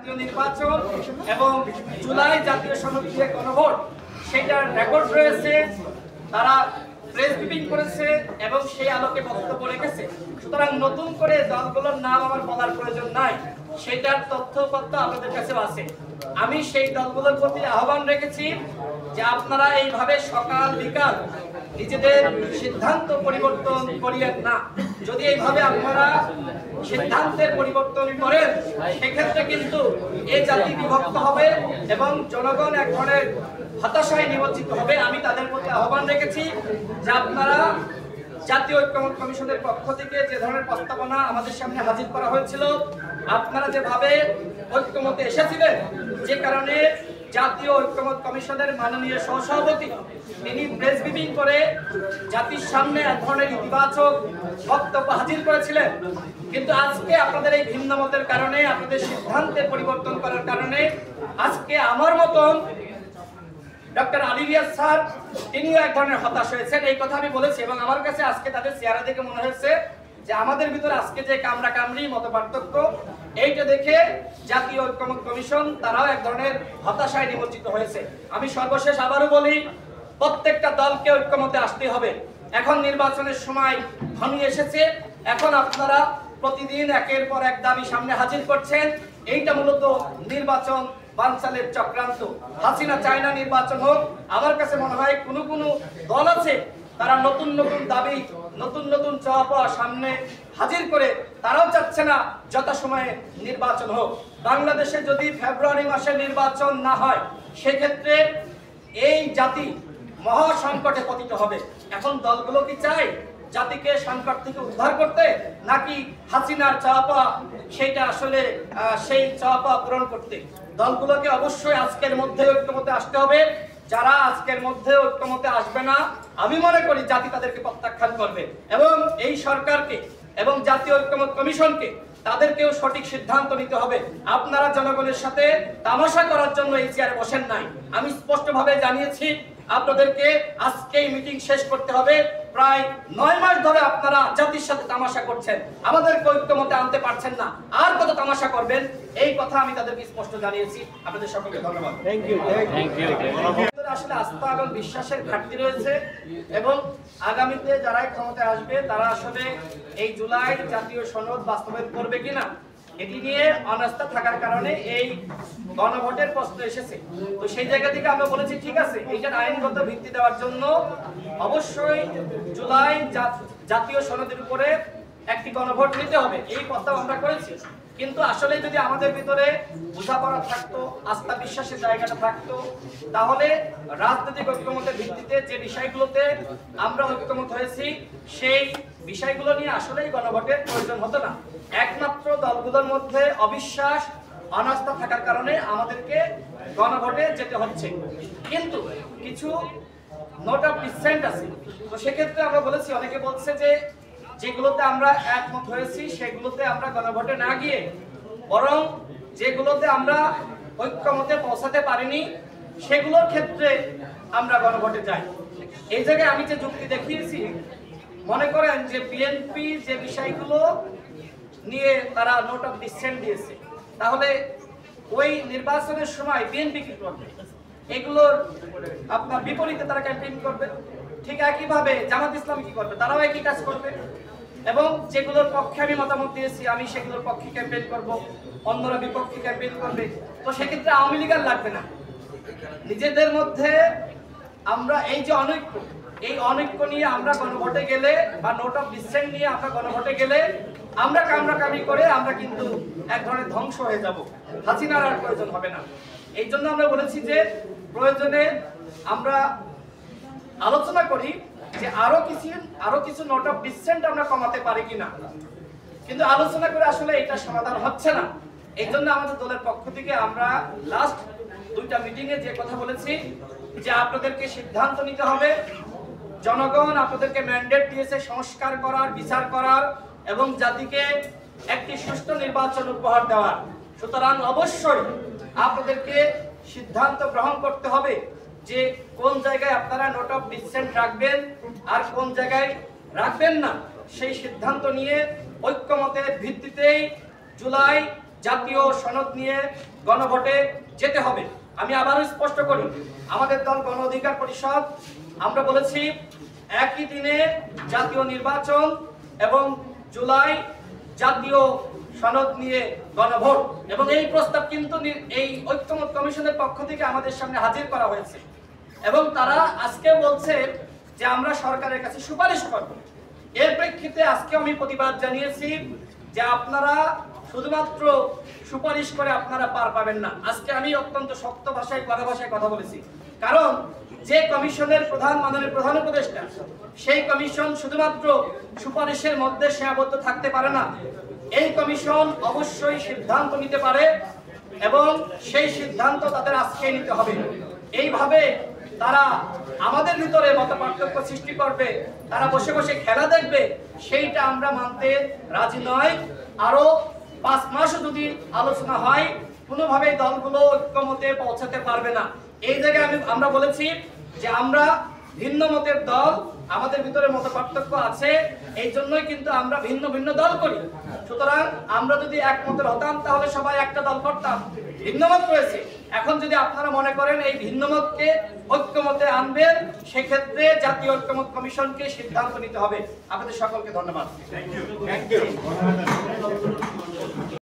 জাতীয় নির্বাচন এবং জুলাই জাতীয় সনদ যে গণভোট সেটার রেকর্ড রয়েছে, তারা প্রেস ব্রিফিং করেছে এবং সেই আলোকে বক্তব্য রেখেছে। সুতরাং নতুন করে দলগুলোর নাম আমার বলার প্রয়োজন নাই, সেটার তথ্যপত্র আপনাদের কাছে আছে। আমি সেই দলগুলোর প্রতি আহ্বান রেখেছি যে আপনারা এইভাবে সকাল বিকাল নিজেদের সিদ্ধান্ত পরিবর্তন করিয়েন না। যদি এইভাবে আপনারা সিদ্ধান্তের পরিবর্তন করেন সেক্ষেত্রে কিন্তু এই জাতি বিভক্ত হবে এবং জনগণ এক ধরনের হতাশায় নিমজ্জিত হবে। আমি তাদের প্রতি আহ্বান রেখেছি যে আপনারা জাতীয় ঐক্যমত্য কমিশনের পক্ষ থেকে যে ধরনের প্রস্তাবনা আমাদের সামনে হাজির করা হয়েছিল, আপনারা যেভাবে ঐক্যমতে এসেছিলেন, যে কারণে জাতীয় ঐক্যমত্য কমিশনের মাননীয় সহসভাপতি তিনি প্রেস ব্রিফিং করে জাতির সামনে এক ধরনের ইতিবাচক বক্তব্য হাজির করেছিলেন, কিন্তু আজকে আপনাদের এই ভিন্ন মতের কারণে, আপনাদের সিদ্ধান্তের পরিবর্তন করার কারণে আজকে আমার মতন ডক্টর আলী রিয়াজ স্যার তিনিও এক ধরনের হতাশ হয়েছেন। এই কথা আমি বলেছি এবং আমার কাছে আজকে তাদের চেহারা দেখে মনে হয়েছে যে আমাদের ভিতরে আজকে যে কামরা কামড়ি মত পার্থক্য, এইটা দেখে জাতীয় ঐক্যমত্য কমিশন তারাও এক ধরনের হতাশায় নিমজ্জিত হয়েছে। আমি সর্বশেষ আবারও বলি, প্রত্যেকটা দলকে ঐক্যমতে আসতে হবে। এখন নির্বাচনের সময় ঘনিয়ে এসেছে, এখন আপনারা প্রতিদিন একের পর এক দাবি সামনে হাজির করছেন। এইটা মূলত নির্বাচন বানচালের চক্রান্ত। হাসিনা চায় না নির্বাচন হোক। আমার কাছে মনে হয় কোনো দল আছে তারা নতুন নতুন দাবি, নতুন নতুন চাওয়া সামনে হাজির করে তারাও চাচ্ছে না যথাসময়ে নির্বাচন হোক। বাংলাদেশে যদি ফেব্রুয়ারি মাসে নির্বাচন না হয় সেক্ষেত্রে এই জাতি মহা সংকটে পতিত হবে। এখন দলগুলো কি চায় জাতিকে সংকট থেকে উদ্ধার করতে, নাকি হাসিনার চাওয়া সেটা আসলে সেই চাওয়া পূরণ করতে? দলগুলোকে অবশ্যই আজকের মধ্যে ঐক্যমতে আসতে হবে। যারা আজকের মধ্যে ঐক্যমতে আসবে না, আমি মনে করি জাতি তাদেরকে প্রত্যাখ্যান করবে এবং এই সরকারকে এবং জাতীয় ঐক্যমত্য কমিশনকে তাদেরকেও সঠিক সিদ্ধান্ত নিতে হবে। আপনারা জনগণের সাথে তামাশা করার জন্য এই চেয়ারে বসেন নাই। আমি স্পষ্টভাবে জানিয়েছি আপনাদেরকে আজকেই মিটিং শেষ করতে হবে। প্রায় 9 মাস ধরে আপনারা জাতির সাথে তামাশা করছেন, আমাদেরকে ঐক্যমতে আনতে পারছেন না, আর কত তামাশা করবেন? এই কথা আমি তাদেরকে স্পষ্ট জানিয়েছি। আপনাদের সকলকে ধন্যবাদ। Thank you. আসলে আস্থা এবং বিশ্বাসের ঘাটতি রয়েছে এবং আগামীতে যারাই ক্ষমতায় আসবে তারা আসলে এই জুলাই জাতীয় সনদ বাস্তবায়ন করবে কিনা এটি নিয়ে অনাস্থা থাকার কারণে এই গণভোটের প্রশ্ন এসেছে। তো সেই জায়গা থেকে আমরা বলেছি ঠিক আছে, এইটার আইনগত ভিত্তি দেওয়ার জন্য অবশ্যই জুলাই জাতীয় সনদের উপরে একটি গণভোট নিতে হবে, এই প্রস্তাব আমরা করেছি। কিন্তু আসলে যদি আমাদের ভিতরে বোঝাপড়া থাকতো, আস্থা বিশ্বাসের জায়গাটা থাকতো, তাহলে রাজনৈতিক ঐক্যমতের ভিত্তিতে যে বিষয়গুলোতে আমরা ঐক্যমত হয়েছি সেই বিষয়গুলো নিয়ে আসলেই গণভোটের প্রয়োজন হতো না। একমাত্র দলগুলোর মধ্যে অবিশ্বাস, অনাস্থা থাকার কারণে আমাদেরকে গণভোটে যেতে হচ্ছে। কিন্তু কিছু নোট অফ ডিসেন্ট আছে, তো সেক্ষেত্রে আমরা বলেছি, অনেকে বলছে যে যেগুলোতে আমরা একমত হয়েছি সেগুলোতে আমরা গণভোটে না গিয়ে বরং যেগুলোতে আমরা ঐক্যমতে পৌঁছাতে পারিনি সেগুলোর ক্ষেত্রে আমরা গণভোটে যাই। এই জায়গায় আমি যে যুক্তি দেখিয়েছি, মনে করেন যে বিএনপি যে বিষয়গুলো নিয়ে তারা নোট অফ ডিসেন্ট দিয়েছে, তাহলে ওই নির্বাচনের সময় বিএনপি কি করবে? এগুলোর আপনার বিপরীতে তারা ক্যাম্পেইন করবে। ঠিক একইভাবে জামাত ইসলাম কি করবে? তারাও একই কাজ করবে। এবং যেগুলোর পক্ষে আমি মতামত দিয়েছি আমি সেগুলোর পক্ষে ক্যাম্পেইন করব, অন্যরা বিপক্ষে ক্যাম্পেইন করবে। তো সেক্ষেত্রে আওয়ামী লীগ আর লাগবে না। নিজেদের মধ্যে আমরা এই যে অনৈক্য, এই অনৈক্য নিয়ে আমরা গণভোটে গেলে বা নোট অফ ডিসেন্ট নিয়ে আমরা গণভোটে গেলে আমরা কামড়াকামড়ি করে আমরা কিন্তু এক ধরনের ধ্বংস হয়ে যাব, হাসিনার আর প্রয়োজন হবে না। এই জন্য আমরা বলেছি যে প্রয়োজনে আমরা আলোচনা করি যে আরো কিছু নোট অফ ডিসেন্ট আমরা কমাতে পারি কিনা, কিন্তু আলোচনা করে আসলে এটা সমাধান হচ্ছে না। এই জন্য আমাদের দলের পক্ষ থেকে আমরা লাস্ট 2টা মিটিং এ যে কথা বলেছি যে আপনাদেরকে সিদ্ধান্ত নিতে হবে। জনগণ আপনাদেরকে ম্যান্ডেট দিয়েছে সংস্কার করার, বিচার করার এবং জাতিকে একটি সুষ্ঠু নির্বাচন উপহার দেওয়ার। সুতরাং অবশ্যই আপনাদেরকে সিদ্ধান্ত গ্রহণ করতে হবে যে কোন জায়গায় আপনারা নোট অফ ডিসেন্ট রাখবেন আর কোন জায়গায় রাখবেন না। সেই সিদ্ধান্ত নিয়ে ঐক্যমতের ভিত্তিতেই জুলাই জাতীয় সনদ নিয়ে গণভোটে যেতে হবে। আমি আবারও স্পষ্ট করি, আমাদের দল গণ অধিকার পরিষদ আমরা বলেছি একই দিনে জাতীয় নির্বাচন এবং জুলাই জাতীয় সনদ নিয়ে গণভোট, এবং এই প্রস্তাব কিন্তু এই ঐক্যমত কমিশনের পক্ষ থেকে আমাদের সামনে হাজির করা হয়েছে এবং তারা আজকে বলছে যে আমরা সরকারের কাছে সুপারিশ করব। এর প্রেক্ষিতে আজকে আমি প্রতিবাদ জানিয়েছি যে আপনারা শুধুমাত্র সুপারিশ করে আপনারা পার পাবেন না। আজকে আমি অত্যন্ত শক্ত ভাষায় কথা বলেছি, কারণ যে কমিশনের প্রধান মাননীয় প্রধান উপদেষ্টা, সেই কমিশন শুধুমাত্র সুপারিশের মধ্যে সীমাবদ্ধ থাকতে পারে না। এই কমিশন অবশ্যই সিদ্ধান্ত নিতে পারে এবং সেই সিদ্ধান্ত তাদের আজকে নিতে হবে। এইভাবে তারা আমাদের ভিতরে মতপার্থক্য সৃষ্টি করবে, তারা বসে বসে খেলা দেখবে, সেইটা আমরা মানতে রাজি নয়। আরো 5 মাসও যদি আলোচনা হয়, কোনোভাবেই দলগুলো ঐক্যমতে পৌঁছাতে পারবে না। এই জায়গায় আমরা বলেছি যে আমরা ভিন্ন মতের দল, আমাদের ভিতরে মতপার্থক্য আছে, এই জন্যই কিন্তু আমরা ভিন্ন ভিন্ন দল করি। সুতরাং আমরা যদি একমতের হতাম তাহলে সবাই একটা দল করতাম। ভিন্নমত রয়েছে, এখন যদি আপনারা মনে করেন এই ভিন্নমতকে ঐক্যমতে আনবেন, সেক্ষেত্রে জাতীয় ঐক্যমত কমিশনকে সিদ্ধান্ত নিতে হবে। আপনাদের সকলকে ধন্যবাদ। Thank you.